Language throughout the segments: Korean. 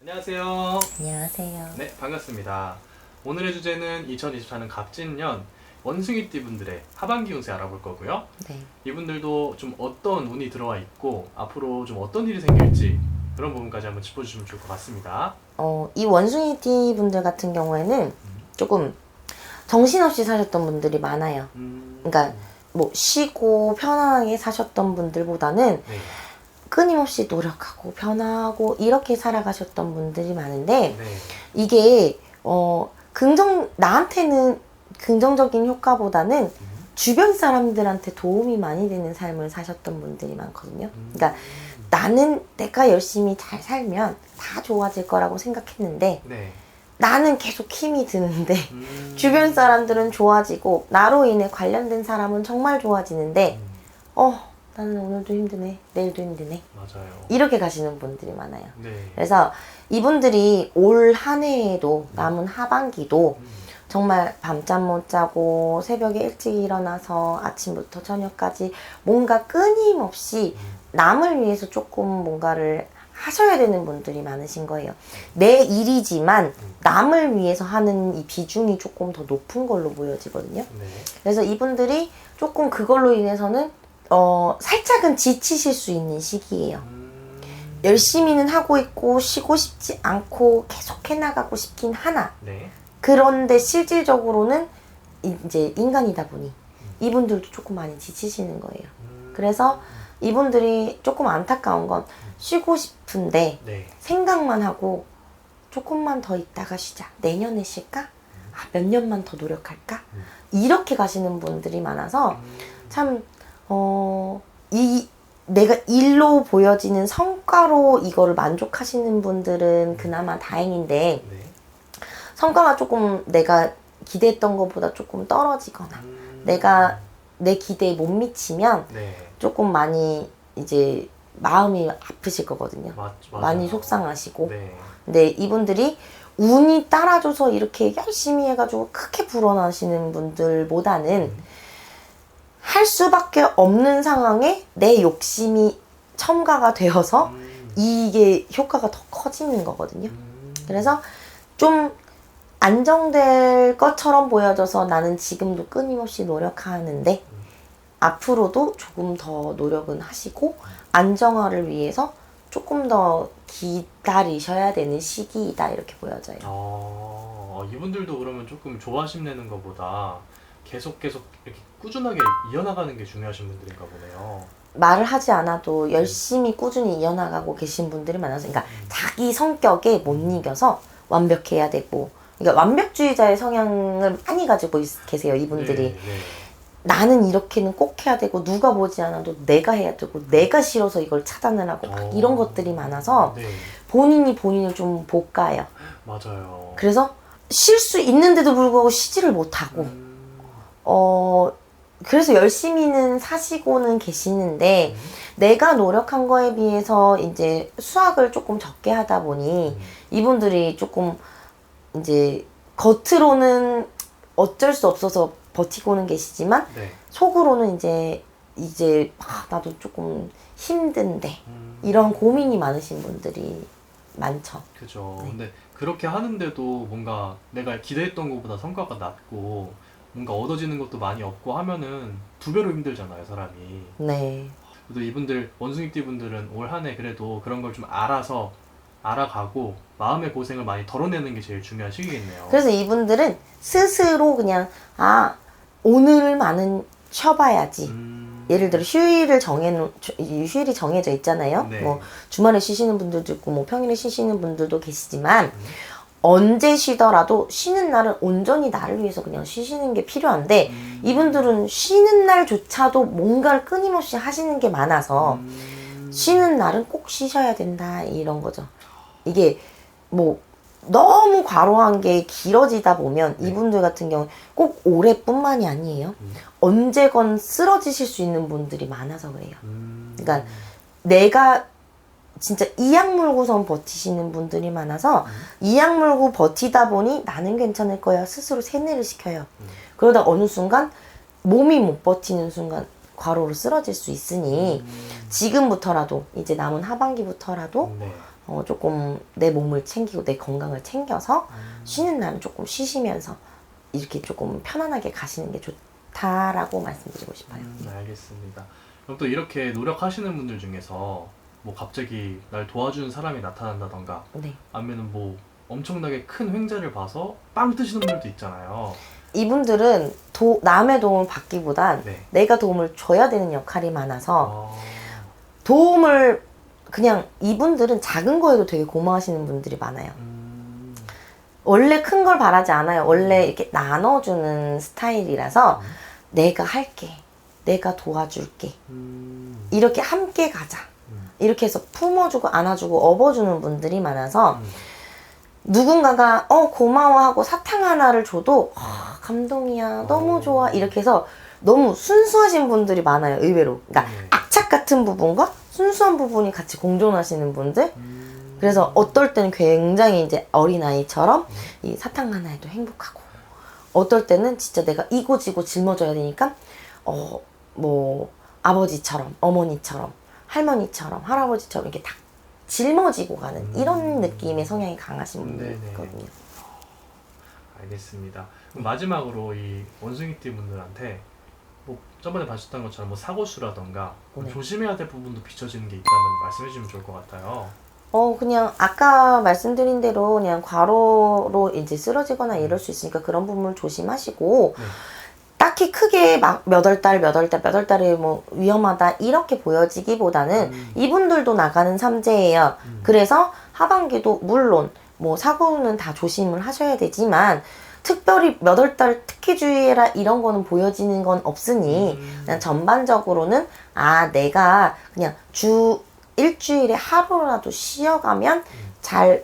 안녕하세요. 안녕하세요. 네, 반갑습니다. 오늘의 주제는 2024년 갑진년 원숭이띠 분들의 하반기 운세 알아볼 거고요. 네. 이분들도 좀 어떤 운이 들어와 있고 앞으로 좀 어떤 일이 생길지 그런 부분까지 한번 짚어주시면 좋을 것 같습니다. 이 원숭이띠 분들 같은 경우에는 조금 정신없이 사셨던 분들이 많아요. 그러니까 뭐 쉬고 편안하게 사셨던 분들보다는 네, 끊임없이 노력하고 변화하고 이렇게 살아가셨던 분들이 많은데 네, 이게 나한테는 긍정적인 효과보다는 주변 사람들한테 도움이 많이 되는 삶을 사셨던 분들이 많거든요. 그러니까 나는 내가 열심히 잘 살면 다 좋아질 거라고 생각했는데 네, 나는 계속 힘이 드는데 주변 사람들은 좋아지고 나로 인해 관련된 사람은 정말 좋아지는데 나는 오늘도 힘드네, 내일도 힘드네, 맞아요. 이렇게 가시는 분들이 많아요. 네, 그래서 이분들이 올 한 해에도 남은 하반기도 정말 밤잠 못 자고 새벽에 일찍 일어나서 아침부터 저녁까지 뭔가 끊임없이 남을 위해서 조금 뭔가를 하셔야 되는 분들이 많으신 거예요. 내 일이지만 남을 위해서 하는 이 비중이 조금 더 높은 걸로 보여지거든요. 네, 그래서 이분들이 조금 그걸로 인해서는 살짝은 지치실 수 있는 시기예요. 열심히는 하고 있고 쉬고 싶지 않고 계속 해나가고 싶긴 하나 네, 그런데 실질적으로는 이제 인간이다 보니 이분들도 조금 많이 지치시는 거예요. 그래서 이분들이 조금 안타까운 건 쉬고 싶은데 네, 생각만 하고 조금만 더 있다가 쉬자. 내년에 쉴까? 몇 년만 더 노력할까? 이렇게 가시는 분들이 많아서 참 내가 일로 보여지는 성과로 이거를 만족하시는 분들은 그나마 다행인데 네, 성과가 조금 내가 기대했던 것보다 조금 떨어지거나 내가 내 기대에 못 미치면 네, 조금 많이 이제 마음이 아프실 거거든요. 맞아요. 많이 속상하시고. 네, 근데 이분들이 운이 따라줘서 이렇게 열심히 해가지고 크게 불어나시는 분들보다는 할 수밖에 없는 상황에 내 욕심이 첨가가 되어서 이게 효과가 더 커지는 거거든요. 그래서 좀 안정될 것처럼 보여져서 나는 지금도 끊임없이 노력하는데 앞으로도 조금 더 노력은 하시고 안정화를 위해서 조금 더 기다리셔야 되는 시기이다 이렇게 보여져요. 이분들도 그러면 조금 조바심 내는 것보다 계속 이렇게 꾸준하게 이어나가는 게 중요하신 분들인가 보네요. 말을 하지 않아도 열심히 꾸준히 이어나가고 계신 분들이 많아서 그러니까 자기 성격에 못 이겨서 완벽해야 되고 그러니까 완벽주의자의 성향을 많이 가지고 계세요 이분들이. 네, 네. 나는 이렇게는 꼭 해야 되고 누가 보지 않아도 내가 해야 되고 내가 싫어서 이걸 차단을 하고 막 이런 것들이 많아서 네, 본인이 본인을 좀 못 가요. 맞아요. 그래서 쉴 수 있는데도 불구하고 쉬지를 못하고 그래서 열심히는 사시고는 계시는데 내가 노력한 거에 비해서 이제 수확을 조금 적게 하다 보니 이분들이 조금 이제 겉으로는 어쩔 수 없어서 버티고는 계시지만 네. 속으로는 이제 나도 조금 힘든데 이런 고민이 많으신 분들이 많죠. 그죠. 네. 근데 그렇게 하는데도 뭔가 내가 기대했던 것보다 성과가 낮고 뭔가 얻어지는 것도 많이 없고 하면은 두 배로 힘들잖아요, 사람이. 네. 그래도 이분들 원숭이띠 분들은 올 한 해 그래도 그런 걸 좀 알아가고 마음의 고생을 많이 덜어내는 게 제일 중요한 시기겠네요. 그래서 이분들은 스스로 그냥 오늘만은 쉬어봐야지. 예를 들어 휴일이 정해져 있잖아요. 네. 뭐 주말에 쉬시는 분들도 있고 뭐 평일에 쉬시는 분들도 계시지만 언제 쉬더라도 쉬는 날은 온전히 나를 위해서 그냥 쉬시는 게 필요한데 이분들은 쉬는 날조차도 뭔가를 끊임없이 하시는 게 많아서 쉬는 날은 꼭 쉬셔야 된다 이런 거죠. 이게 뭐 너무 과로한 게 길어지다 보면 이분들 같은 경우 꼭 올해뿐만이 아니에요. 언제건 쓰러지실 수 있는 분들이 많아서 그래요. 그러니까 내가 진짜 이악 물고선 버티시는 분들이 많아서 이악 물고 버티다 보니 나는 괜찮을 거야 스스로 세뇌를 시켜요. 그러다 어느 순간 몸이 못 버티는 순간 과로로 쓰러질 수 있으니 지금부터라도 이제 남은 하반기부터라도 네. 조금 내 몸을 챙기고 내 건강을 챙겨서 쉬는 날은 조금 쉬시면서 이렇게 조금 편안하게 가시는 게 좋다라고 말씀드리고 싶어요. 알겠습니다. 그럼 또 이렇게 노력하시는 분들 중에서 뭐 갑자기 날 도와주는 사람이 나타난다던가 네. 아니면은 뭐 엄청나게 큰 횡재를 봐서 빵 뜨시는 분들도 있잖아요. 이분들은 남의 도움을 받기보단 네. 내가 도움을 줘야 되는 역할이 많아서 아, 도움을 그냥 이분들은 작은 거에도 되게 고마워하시는 분들이 많아요. 원래 큰 걸 바라지 않아요. 원래 이렇게 나눠주는 스타일이라서 내가 할게. 내가 도와줄게. 이렇게 함께 가자. 이렇게 해서 품어주고 안아주고 업어주는 분들이 많아서 누군가가 고마워하고 사탕 하나를 줘도 감동이야. 너무 좋아. 이렇게 해서 너무 순수하신 분들이 많아요. 의외로. 그러니까 악착 같은 부분과 순수한 부분이 같이 공존하시는 분들. 그래서 어떨 때는 굉장히 이제 어린아이처럼 이 사탕 하나에도 행복하고 어떨 때는 진짜 내가 이고지고 짊어져야 되니까 뭐 아버지처럼 어머니처럼 할머니처럼 할아버지처럼 이렇게 다 짊어지고 가는 이런 느낌의 성향이 강하신 분들이 있거든요. 알겠습니다. 그럼 마지막으로 이 원숭이띠 분들한테 뭐 저번에 봐주셨던 것처럼 뭐 사고수라던가 네. 조심해야 될 부분도 비춰지는 게 있다면 말씀해 주시면 좋을 것 같아요. 그냥 아까 말씀드린 대로 그냥 과로로 이제 쓰러지거나 이럴 수 있으니까 그런 부분을 조심하시고 딱히 크게 막 몇 월 달에 뭐 위험하다 이렇게 보여지기보다는 이분들도 나가는 삼재예요. 그래서 하반기도 물론 뭐 사고는 다 조심을 하셔야 되지만 특별히 몇 월 달 특히 주의해라 이런 거는 보여지는 건 없으니 그냥 전반적으로는 내가 그냥 일주일에 하루라도 쉬어가면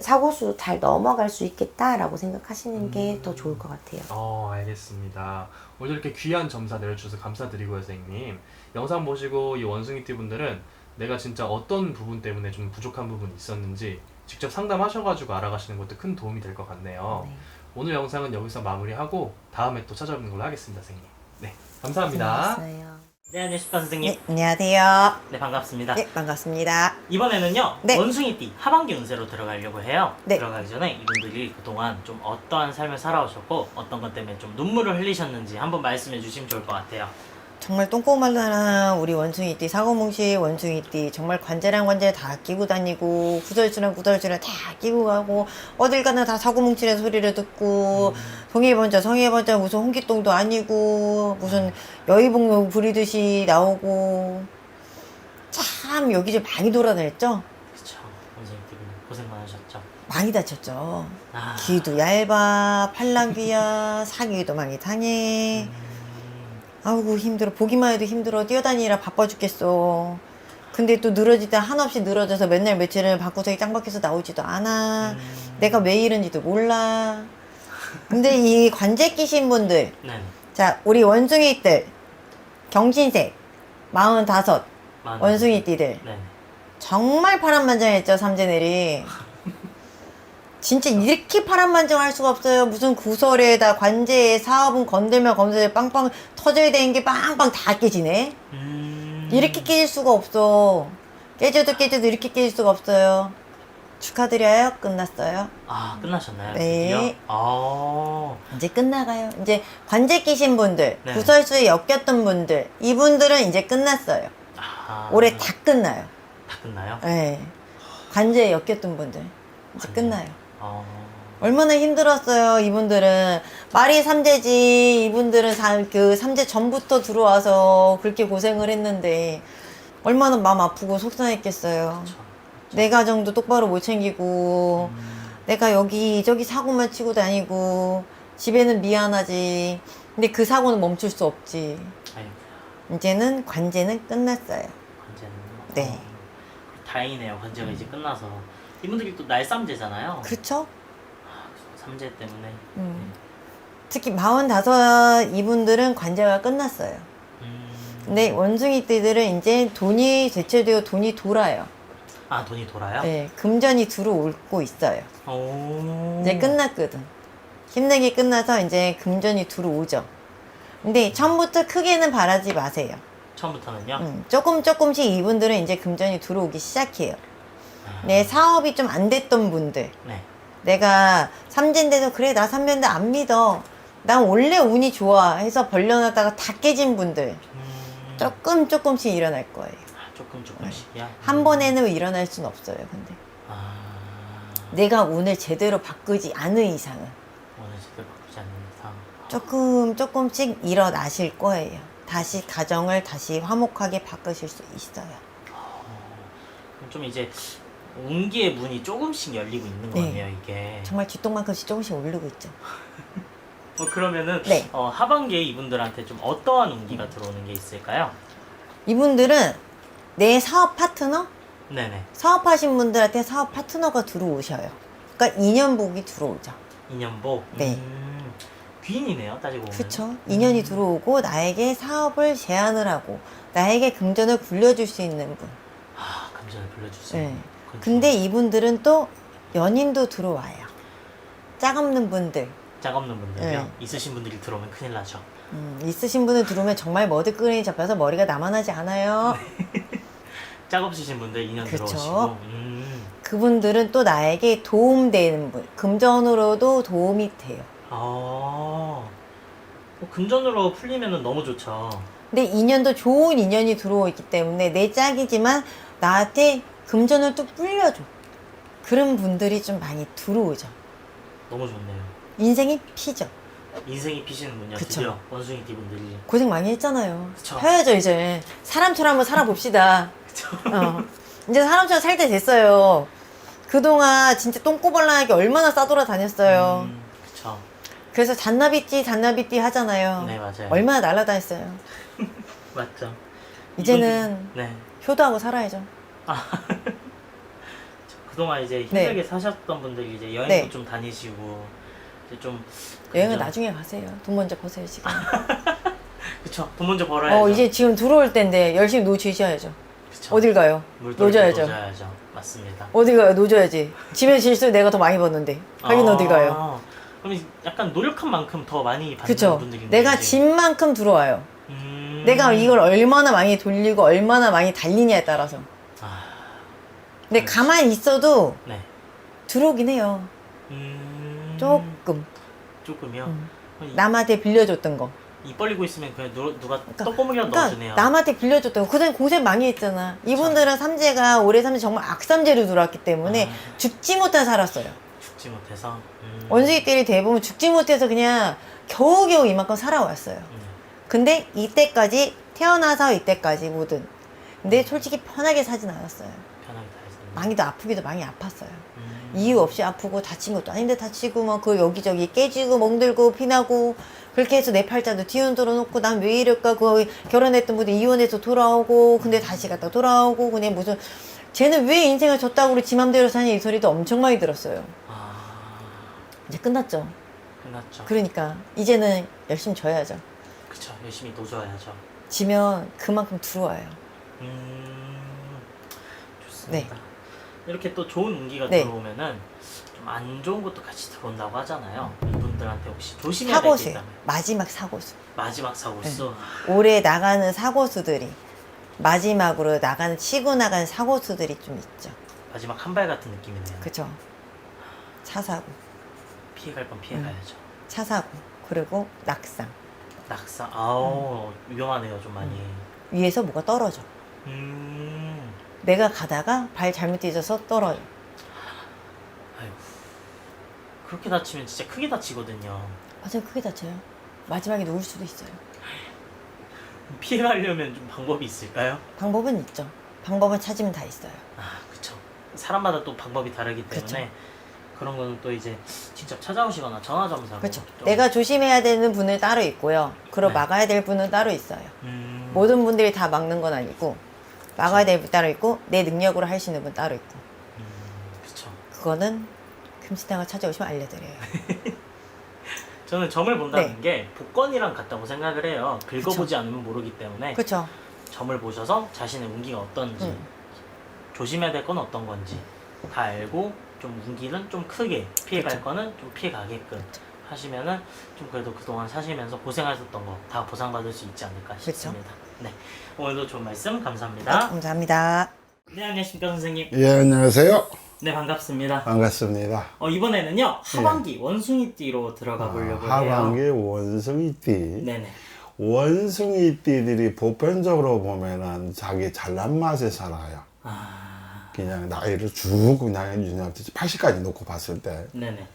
사고수 잘 넘어갈 수 있겠다라고 생각하시는 게 더 좋을 것 같아요. 알겠습니다. 오늘 이렇게 귀한 점사 내려주셔서 감사드리고요, 선생님. 영상 보시고 이 원숭이띠 분들은 내가 진짜 어떤 부분 때문에 좀 부족한 부분이 있었는지 직접 상담하셔가지고 알아가시는 것도 큰 도움이 될 것 같네요. 네. 오늘 영상은 여기서 마무리하고 다음에 또 찾아뵙는 걸로 하겠습니다, 선생님. 네, 감사합니다. 고생하셨어요. 네, 안녕하십니까 선생님. 네, 안녕하세요. 네, 반갑습니다. 네, 반갑습니다. 이번에는요, 네. 원숭이띠 하반기 운세로 들어가려고 해요. 네. 들어가기 전에 이분들이 그동안 좀 어떠한 삶을 살아오셨고 어떤 것 때문에 좀 눈물을 흘리셨는지 한번 말씀해 주시면 좋을 것 같아요. 정말 똥꼬말라나 우리 원숭이띠, 사고뭉치 원숭이띠 정말 관제랑 관제 다 끼고 다니고 구설수랑 구설수랑 다 끼고 가고 어딜 가나 다 사고뭉치라는 소리를 듣고 성해번자 무슨 홍기똥도 아니고 무슨 여의봉 부리듯이 나오고 참 여기저기 많이 돌아다녔죠? 그쵸. 원숭이띠분 고생 많으셨죠. 많이 다쳤죠. 아, 귀도 얇아, 팔랑귀야, 사기도 많이 당해. 아우고 힘들어. 보기만 해도 힘들어. 뛰어다니라 바빠 죽겠어. 근데 또 늘어지다 한없이 늘어져서 맨날 며칠을 방구석에 짱 박혀서 나오지도 않아. 내가 왜 이런지도 몰라. 근데 이 관제 끼신 분들, 네. 자 우리 원숭이들 경신색 45 원숭이띠들 네. 정말 파란만장했죠. 삼재내리 진짜 이렇게 파란만장할 수가 없어요. 무슨 구설에다 관제에 사업은 건들면 건들 빵빵 터져야 되는 게 빵빵 다 깨지네. 이렇게 깨질 수가 없어. 깨져도 이렇게 깨질 수가 없어요. 축하드려요. 끝났어요. 아, 끝나셨나요? 네. 드디어? 아, 이제 끝나가요. 이제 관제 끼신 분들, 네. 구설수에 엮였던 분들, 이분들은 이제 끝났어요. 올해 다 끝나요. 다 끝나요? 네. 관제에 엮였던 분들 이제 관제. 끝나요. 얼마나 힘들었어요. 이분들은 말이 삼재지. 이분들은 그 삼재 전부터 들어와서 그렇게 고생을 했는데 얼마나 마음 아프고 속상했겠어요. 내 가정도 똑바로 못 챙기고 내가 여기저기 사고만 치고 다니고 집에는 미안하지. 근데 그 사고는 멈출 수 없지. 아이고, 이제는 관제는 끝났어요. 관제는. 네. 다행이네요. 관제가 이제 끝나서. 이분들이 또 날삼재잖아요. 그렇죠? 삼재 때문에. 특히 45 이분들은 관제가 끝났어요. 근데 원숭이띠들은 이제 돈이 대체되어 돈이 돌아요. 아, 돈이 돌아요? 네, 금전이 들어오고 있어요. 오. 이제 끝났거든. 힘내게 끝나서 이제 금전이 들어오죠. 근데 처음부터 크게는 바라지 마세요. 처음부터는요? 조금씩 이분들은 이제 금전이 들어오기 시작해요. 내 사업이 좀 안 됐던 분들, 네. 내가 삼재인데도 그래 나 삼재인데 안 믿어, 난 원래 운이 좋아 해서 벌려놨다가 다 깨진 분들 조금씩 일어날 거예요. 조금씩이야. 한 번에는 일어날 수는 없어요. 근데 아, 내가 운을 제대로 바꾸지 않은 이상은 오늘 제대로 바꾸지 않는 이상. 조금씩 일어나실 거예요. 다시 가정을 다시 화목하게 바꾸실 수 있어요. 그럼 좀 이제 운기의 문이 조금씩 열리고 있는 네. 거네요, 이게. 정말 쥐똥만큼씩 조금씩 오르고 있죠. 그러면은 네. 하반기에 이분들한테 좀 어떠한 운기가 들어오는 게 있을까요? 이분들은 내 사업 파트너? 네네. 사업하신 분들한테 사업 파트너가 들어오셔요. 그러니까 인연복이 들어오죠. 인연복. 네. 귀인이네요, 따지고 보면. 그쵸? 인연이 들어오고 나에게 사업을 제안을 하고 나에게 금전을 굴려줄 수 있는 분. 아, 금전을 불러줄 수 네. 있는. 그건 근데 이분들은 또 연인도 들어와요. 짝 없는 분들. 짝 없는 분들이요. 네. 있으신 분들이 들어오면 큰일 나죠. 있으신 분들 들어오면 정말 머드끈이 잡혀서 머리가 남아나지 않아요. 짝 없으신 분들 인연 그쵸. 들어오시고. 그분들은 또 나에게 도움되는 분. 금전으로도 도움이 돼요. 금전으로 풀리면은 너무 좋죠. 근데 인연도 좋은 인연이 들어오기 때문에 내 짝이지만 나한테 금전을 또 불려줘. 그런 분들이 좀 많이 들어오죠. 너무 좋네요. 인생이 피죠. 인생이 피시는군요. 그쵸. 드디어 원숭이 띠분들이. 고생 많이 했잖아요. 그쵸. 해야죠 이제. 사람처럼 한번 살아봅시다. 이제 사람처럼 살 때 됐어요. 그동안 진짜 똥꼬발랄하게 얼마나 싸돌아 다녔어요. 그쵸. 그래서 잔나비띠 하잖아요. 네, 맞아요. 얼마나 날아다녔어요. 맞죠. 이제는 네. 효도하고 살아야죠. 그동안 이제 힘들게 사셨던 분들이 이제 여행도 네. 좀 다니시고 이제 좀 여행은 그죠? 나중에 가세요. 돈 먼저 버세요 지금. 그쵸. 돈 먼저 벌어야죠. 이제 지금 들어올 때인데 열심히 노주셔야죠. 그쵸. 어딜 가요? 노져야죠. 노져야죠. 맞습니다. 어디 가요? 노져야지. 집에 질수 내가 더 많이 벌는데. 가긴 어디 가요? 그럼 약간 노력한 만큼 더 많이 받는 그쵸. 분들이 내가 집만큼 들어와요. 음... 내가 이걸 얼마나 많이 돌리고 얼마나 많이 달리냐에 따라서. 근데 그렇지. 가만히 있어도 네. 들어오긴 해요. 조금. 조금이요. 남한테 빌려줬던 거. 입 벌리고 있으면 그냥 누가 떡고물이라도 그러니까 넣어주네요. 남한테 빌려줬던 거. 그전에 고생 많이 했잖아. 이분들은 삼재가 올해 삼재 정말 악삼재로 들어왔기 때문에 죽지 못해 살았어요. 죽지 못해서. 원숭이들이 대부분 죽지 못해서 그냥 겨우겨우 이만큼 살아왔어요. 근데 이때까지 태어나서 이때까지 모든. 근데 솔직히 편하게 사진 않았어요. 편하게 다 했었는데. 많이도 아프기도 많이 아팠어요. 이유 없이 아프고 다친 것도 아닌데 다치고 막 그 여기저기 깨지고 멍들고 피나고 그렇게 해서 내 팔자도 뒤흔들어 놓고 난 왜 이럴까 그 결혼했던 분이 이혼해서 돌아오고 근데 다시 갔다 돌아오고 그냥 무슨 쟤는 왜 인생을 졌다고 지 맘대로 사냐 이 소리도 엄청 많이 들었어요. 이제 끝났죠. 끝났죠. 그러니까 이제는 열심히 져야죠. 그쵸. 열심히 노져야죠. 지면 그만큼 들어와요. 좋습니다. 이렇게 또 좋은 운기가 네. 들어오면은 좀 안 좋은 것도 같이 들어온다고 하잖아요. 이분들한테 혹시 조심해야 될 게 사고수 있다면 마지막 사고수. 마지막 사고수. 올해 나가는 사고수들이 마지막으로 나가는 치고 나가는 사고수들이 좀 있죠. 마지막 한 발 같은 느낌이네요. 그죠? 차 사고, 피해갈 건 피해가야죠. 차 사고, 그리고 낙상. 낙사. 위험하네요, 좀 많이. 위에서 뭐가 떨어져. 내가 가다가 발 잘못 뒤져서 떨어져. 아이고. 그렇게 다치면 진짜 크게 다치거든요. 맞아요, 크게 다쳐요. 마지막에 누울 수도 있어요. 피해가려면 좀 방법이 있을까요? 방법은 있죠. 방법은 찾으면 다 있어요. 그쵸. 사람마다 또 방법이 다르기 때문에 그쵸. 그런 거는 또 이제 직접 찾아오시거나 전화 점사로 그렇죠. 좀- 내가 조심해야 되는 분을 따로 있고요. 그리고 네. 막아야 될 분은 따로 있어요. 음, 모든 분들이 다 막는 건 아니고 막아야 될 분 따로 있고 내 능력으로 할 수 있는 분 따로 있고 그쵸. 그거는 금시당을 찾아오시면 알려드려요. 저는 점을 본다는 네. 게 복권이랑 같다고 생각을 해요. 긁어보지 않으면 모르기 때문에 그렇죠. 점을 보셔서 자신의 운기가 어떤지 조심해야 될 건 어떤 건지 다 알고 좀 운기는 좀 크게 피해갈 그쵸. 거는 좀 피해가게끔 하시면은 좀 그래도 그동안 사시면서 고생하셨던 거 다 보상받을 수 있지 않을까 싶습니다. 네, 오늘도 좋은 말씀 감사합니다. 감사합니다. 네, 안녕하십니까 선생님. 예, 안녕하세요. 네, 반갑습니다. 반갑습니다. 이번에는요 하반기 원숭이띠로 들어가 보려고 해요. 하반기 원숭이띠. 네네. 원숭이띠들이 보편적으로 보면은 자기 잘난 맛에 살아요. 아, 그냥 나이를 쭉 그냥 유지할 때 80까지 놓고 봤을 때 네네.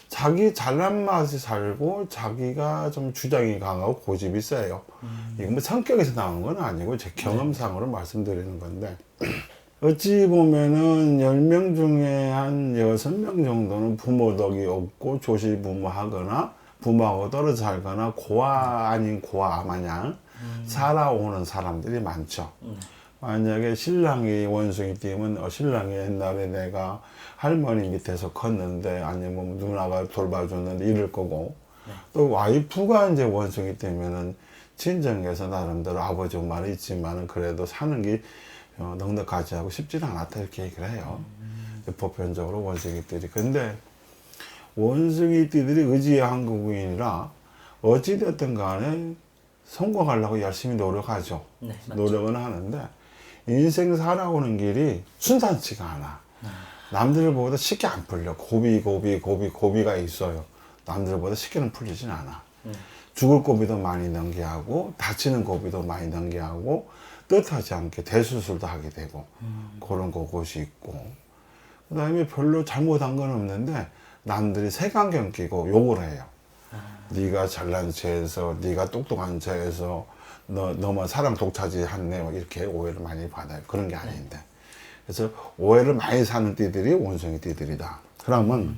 자기 잘난 맛에 살고 자기가 좀 주장이 강하고 고집이 세요. 이건 뭐 성격에서 나오는 건 아니고 제 경험상으로 말씀드리는 건데 어찌 보면은 10명 중에 한 6명 정도는 부모 덕이 없고 조시부모하거나 부모하고 떨어져 살거나 고아 아닌 고아 마냥 살아오는 사람들이 많죠. 만약에 신랑이 원숭이띠면 신랑이 옛날에 내가 할머니 밑에서 컸는데 아니면 누나가 돌봐줬는데 이럴 거고 또 와이프가 이제 원숭이띠면은 친정에서 나름대로 아버지 말이 있지만은 그래도 사는 게 넉넉하지 하고 쉽지는 않았다 이렇게 얘기를 해요. 보편적으로 원숭이띠들이. 근데 원숭이띠들이 의지의 한국인이라 어찌됐든 간에 성공하려고 열심히 노력하죠. 네, 맞죠. 노력은 하는데 인생 살아오는 길이 순탄치가 않아. 남들보다 쉽게 안 풀려. 고비가 있어요. 남들보다 쉽게는 풀리진 않아. 죽을 고비도 많이 넘겨하고 다치는 고비도 많이 넘겨하고 뜻하지 않게 대수술도 하게 되고 그런 곳이 있고 그 다음에 별로 잘못한 건 없는데 남들이 색안경 끼고 욕을 해요. 네가 잘난 체해서 네가 똑똑한 체해서 너만 사람 독차지 했네 이렇게 오해를 많이 받아요. 그런 게 아닌데 그래서 오해를 많이 사는 띠들이 원숭이 띠들이다. 그러면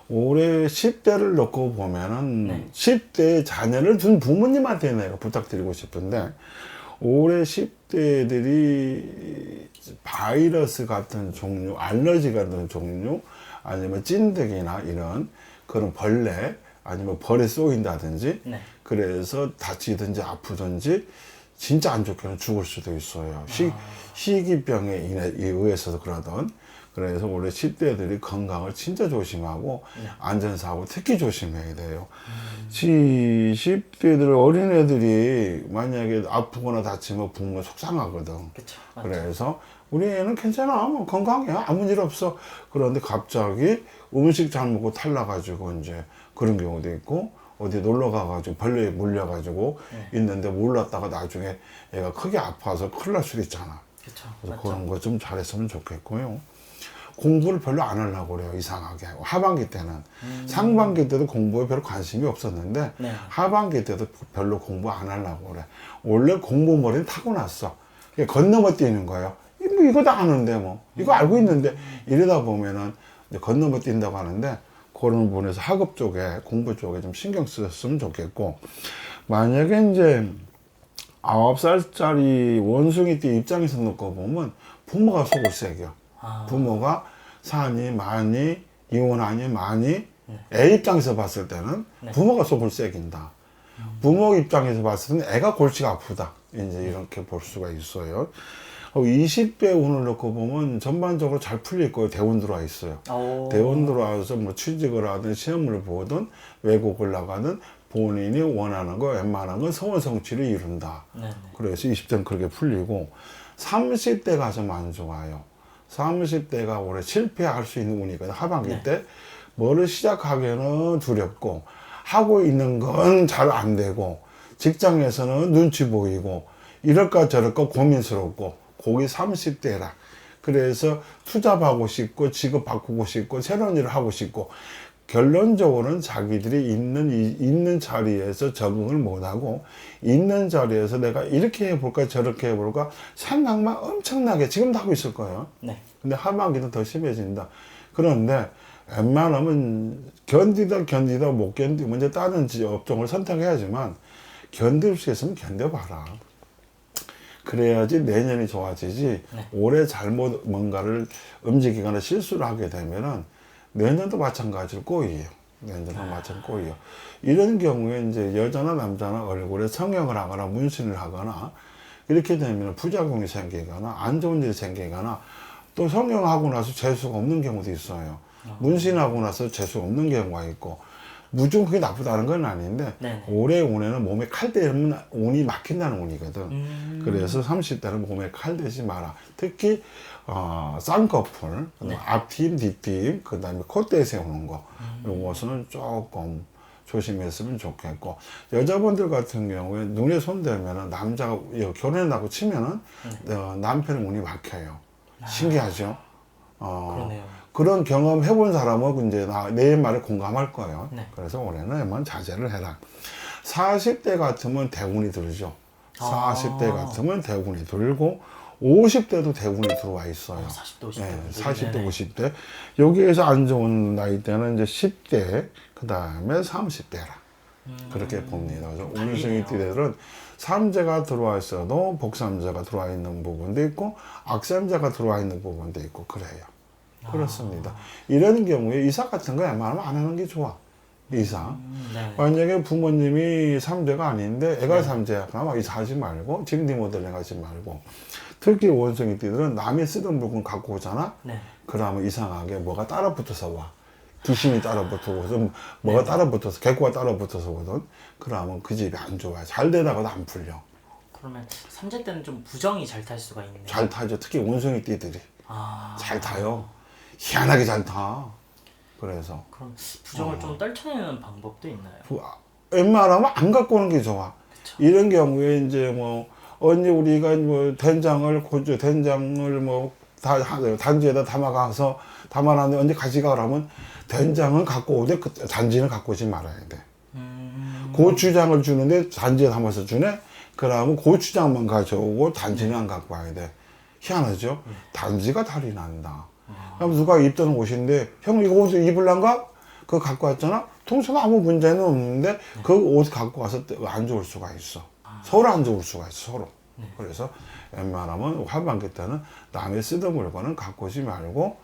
올해 10대를 놓고 보면은 10대의 자녀를 둔 부모님한테 내가 부탁드리고 싶은데 올해 10대들이 바이러스 같은 종류, 알러지 같은 종류, 아니면 찐득이나 이런 그런 벌레, 아니면 벌에 쏘인다든지, 그래서 다치든지 아프든지, 진짜 안 좋게는 죽을 수도 있어요. 희귀병에 의해서도 그러던. 그래서 올해 10대들이 건강을 진짜 조심하고 안전사고 특히 조심해야 돼요. 10대들 어린애들이 만약에 아프거나 다치면 부모가 속상하거든. 그쵸, 그래서 우리 애는 괜찮아, 뭐 건강해, 아무 일 없어. 그런데 갑자기 음식 잘 먹고 탈나가지고 이제 그런 경우도 있고 어디 놀러 가가지고 벌레에 물려가지고 있는데 몰랐다가 나중에 애가 크게 아파서 큰일 날 수도 있잖아. 그쵸, 그래서 맞죠. 그런 거 좀 잘했으면 좋겠고요. 공부를 별로 안 하려고 그래요, 이상하게. 하반기 때는. 상반기 때도 공부에 별로 관심이 없었는데, 하반기 때도 별로 공부 안 하려고 그래. 원래 공부머리는 타고났어. 그냥 건너머 뛰는 거예요. 뭐 이거 다 아는데 뭐. 이거 알고 있는데, 이러다 보면은 이제 건너머 뛴다고 하는데, 그런 부분에서 학업 쪽에, 공부 쪽에 좀 신경 쓰셨으면 좋겠고, 만약에 이제 9살짜리 원숭이띠 입장에서 놓고 보면 부모가 속을 새겨. 부모가 사니 많이 이혼하니 많이 애 입장에서 봤을 때는 부모가 속을 새긴다. 부모 입장에서 봤을 때는 애가 골치가 아프다. 이제 이렇게 볼 수가 있어요. 20대 운을 놓고 보면 전반적으로 잘 풀릴 거예요. 대운 들어와 있어요. 대운 들어와서 뭐 취직을 하든 시험을 보든 외국을 나가든 본인이 원하는 거 웬만한 건 소원 성취를 이룬다. 그래서 20대는 그렇게 풀리고 30대가 좀 안 좋아요. 30대가 올해 실패할 수 있는 운이거든. 하반기 때 뭐를 시작하기에는 두렵고 하고 있는 건 잘 안 되고 직장에서는 눈치 보이고 이럴까 저럴까 고민스럽고 거기 30대라. 그래서 투잡하고 싶고 직업 바꾸고 싶고 새로운 일을 하고 싶고 결론적으로는 자기들이 있는 자리에서 적응을 못하고 있는 자리에서 내가 이렇게 해볼까 저렇게 해볼까 생각만 엄청나게 지금도 하고 있을 거예요. 근데 하반기는 더 심해진다. 그런데 웬만하면 견디다 못 견디면 이제 다른 업종을 선택해야지만 견딜 수 있으면 견뎌봐라. 그래야지 내년이 좋아지지 올해 잘못 뭔가를 움직이거나 실수를 하게 되면은 내년도 마찬가지로 꼬이에요. 내년도 마찬가지로 꼬이에요. 이런 경우에 이제 여자나 남자나 얼굴에 성형을 하거나 문신을 하거나 이렇게 되면 부작용이 생기거나 안 좋은 일이 생기거나 또 성형하고 나서 재수가 없는 경우도 있어요. 문신하고 나서 재수가 없는 경우가 있고 무조건 그게 나쁘다는 건 아닌데 네네. 올해 운에는 몸에 칼 대면 운이 막힌다는 운이거든. 그래서 30대는 몸에 칼 대지 마라. 특히 쌍꺼풀, 네. 앞팀, 뒷팀, 그 다음에 콧대 세우는 거 요것은 조금 조심했으면 좋겠고, 여자분들 같은 경우에 눈에 손대면은 남자가 결혼한다고 치면은 남편의 운이 막혀요. 신기하죠? 그러네요. 그런 경험 해본 사람은 이제 내 말에 공감할 거예요. 네. 그래서 올해는 웬만 자제를 해라. 40대 같으면 대운이 들죠. 40대 같으면 대운이 들고 50대도 대운이 들어와 있어요. 40대, 50대. 네, 40대, 50대. 여기에서 안 좋은 나이대는 이제 10대, 그 다음에 30대라. 그렇게 봅니다. 그래서 운수의 띠들은 삼재가 들어와 있어도 복삼재가 들어와 있는 부분도 있고, 악삼재가 들어와 있는 부분도 있고, 그래요. 그렇습니다. 이런 경우에 이사 같은 거 웬만하면 안 하는 게 좋아. 이사. 네. 만약에 부모님이 삼재가 아닌데 애가 삼재야. 그러면 이사하지 말고 직리 모델링 하지 말고. 특히 원숭이 띠들은 남이 쓰던 물건 갖고 오잖아. 네. 그러면 이상하게 뭐가 따라 붙어서 와. 귀신이 따라 붙어서 뭐가 따라 붙어서 개코가 따라 붙어서 오거든. 그러면 그 집이 안 좋아요. 잘 되다가도 안 풀려. 그러면 삼재 때는 좀 부정이 잘 탈 수가 있네요. 잘 타죠. 특히 원숭이 띠들이 잘 타요. 희한하게 잘 타. 그래서 그럼 부정을 좀 떨쳐내는 방법도 있나요? 웬만하면 안 갖고 오는 게 좋아. 그쵸. 이런 경우에 이제 뭐 언니 우리가 뭐 된장을 뭐 다 단지에다 담아놨는데 언니 가져가 그러면 된장은 갖고 오되 그 단지는 갖고 오지 말아야 돼. 고추장을 주는데 단지에 담아서 주네. 그러면 고추장만 가져오고 단지는 안 갖고 와야 돼. 희한하죠? 단지가 달이 난다. 그럼 누가 입던 옷인데 형 이거 옷 입을란가? 그거 갖고 왔잖아? 통째로 아무 문제는 없는데 그 옷 갖고 와서 안 좋을 수가 있어. 서로 안 좋을 수가 있어, 서로. 그래서 웬만하면 하반기 때는 남의 쓰던 물건은 갖고 오지 말고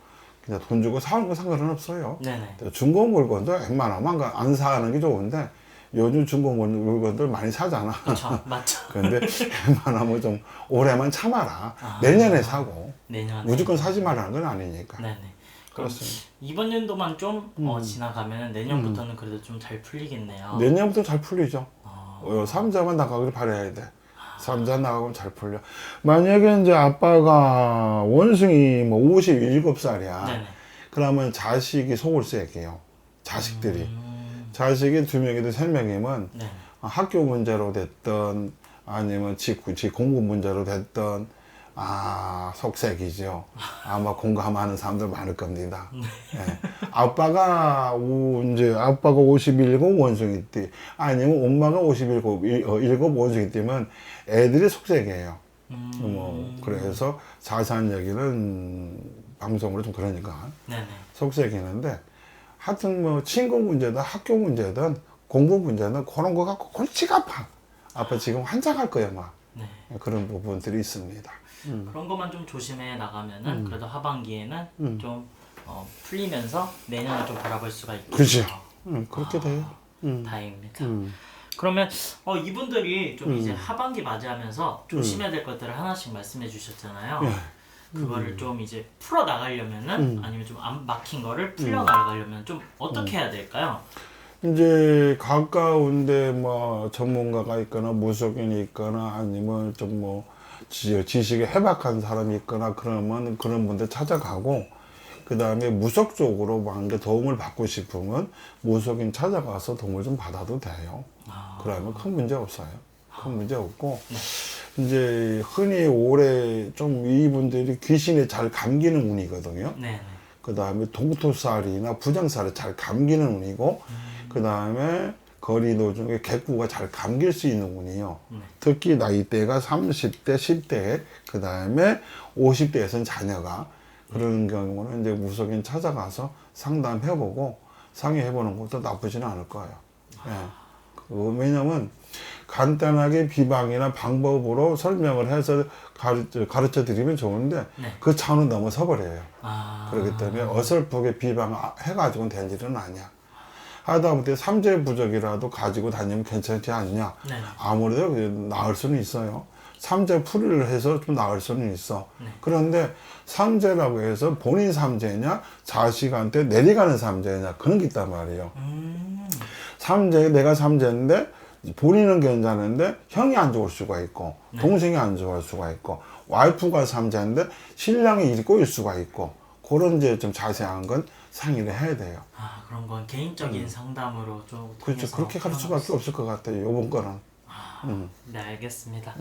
그냥 돈 주고 사오는 거 상관은 없어요. 네네. 중고 물건도 웬만하면 안 사는 게 좋은데 요즘 중고 물건들 많이 사잖아. 그렇죠. 맞죠. 근데 웬만하면 좀 올해만 참아라. 내년에 사고. 내년에. 무조건 사지 말라는 건 아니니까. 네네. 그럼 그렇습니다. 이번 년도만 좀 지나가면 내년부터는 그래도 좀 잘 풀리겠네요. 내년부터 잘 풀리죠. 삼자만 나가길 바라야 돼. 삼자 나가면 잘 풀려. 만약에 이제 아빠가 원숭이 뭐 57살이야. 네네. 그러면 자식이 속을 새게요. 자식들이. 자식이 2명이든 3명이면 네. 학교 문제로 됐던 아니면 지 공부 문제로 됐던 속색이죠. 아마 공감하는 사람들 많을 겁니다. 예. 아빠가 51고 원숭이띠 아니면 엄마가 7 원숭이띠면 애들이 속색이에요. 그래서 자세한 얘기는 방송으로 좀 그러니까 네네. 속색이는데 하여튼 뭐 친구 문제든 학교 문제든 공부 문제든 그런 거 갖고 골치가 아파. 아빠 지금 환장할 거야 막. 네. 그런 부분들이 있습니다. 그런 것만 좀 조심해 나가면은 그래도 하반기에는 좀 풀리면서 내년을 좀 바라볼 수가 있겠죠. 그죠. 그렇게 돼요. 다행입니다. 그러면 이분들이 좀 이제 하반기 맞이하면서 조심해야 될 것들을 하나씩 말씀해 주셨잖아요. 그거를 좀 이제 풀어 나가려면은 아니면 좀 안 막힌 거를 풀려 나가려면 좀 어떻게 해야 될까요? 이제 가까운데 뭐 전문가가 있거나 무속인이 있거나 아니면 좀 뭐 지식에 해박한 사람이 있거나 그러면 그런 분들 찾아가고, 그 다음에 무속 쪽으로 만약에 도움을 받고 싶으면 무속인 찾아가서 도움을 좀 받아도 돼요. 그러면 큰 문제 없어요. 큰 문제 없고, 이제 흔히 올해 좀 이분들이 귀신에 잘 감기는 운이거든요. 네. 그 다음에 동토살이나 부장살에 잘 감기는 운이고, 그 다음에 거리도 중에 객구가 잘 감길 수 있는 운이요. 특히 나이대가 30대, 10대, 그 다음에 50대에선 자녀가 그런 경우는 이제 무속인 찾아가서 상담해보고 상의해보는 것도 나쁘지는 않을 거예요. 예. 왜냐면 간단하게 비방이나 방법으로 설명을 해서 가르쳐 드리면 좋은데 그 차원을 넘어서 버려요. 그렇기 때문에 어설프게 비방해가지고는 된 일은 아니야. 하다못해 삼재 부적이라도 가지고 다니면 괜찮지 않냐. 아무래도 나을 수는 있어요. 삼재 풀이를 해서 좀 나을 수는 있어. 그런데 삼재라고 해서 본인 삼재냐 자식한테 내려가는 삼재냐 그런 게 있단 말이에요. 삼재, 내가 삼재인데 본인은 괜찮은데 형이 안 좋을 수가 있고 동생이 안 좋을 수가 있고 와이프가 삼재인데 신랑이 일이 꼬일 수가 있고 그런 이제 좀 자세한 건 상의를 해야 돼요. 아, 그런 건 개인적인 상담으로 좀 그렇죠. 통해서 그렇게 갈 수밖에 없을 것 같아요. 요번 거는. 네, 알겠습니다.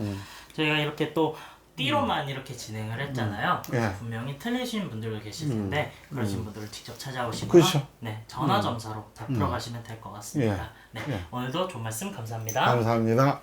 저희가 이렇게 또 띠로만 이렇게 진행을 했잖아요. 예. 분명히 틀리신 분들도 계실 텐데 그러신 분들을 직접 찾아오시거나 그렇죠. 네, 전화 점사로 다 풀어가시면 될 것 같습니다. 예. 네, 예. 오늘도 좋은 말씀 감사합니다. 감사합니다.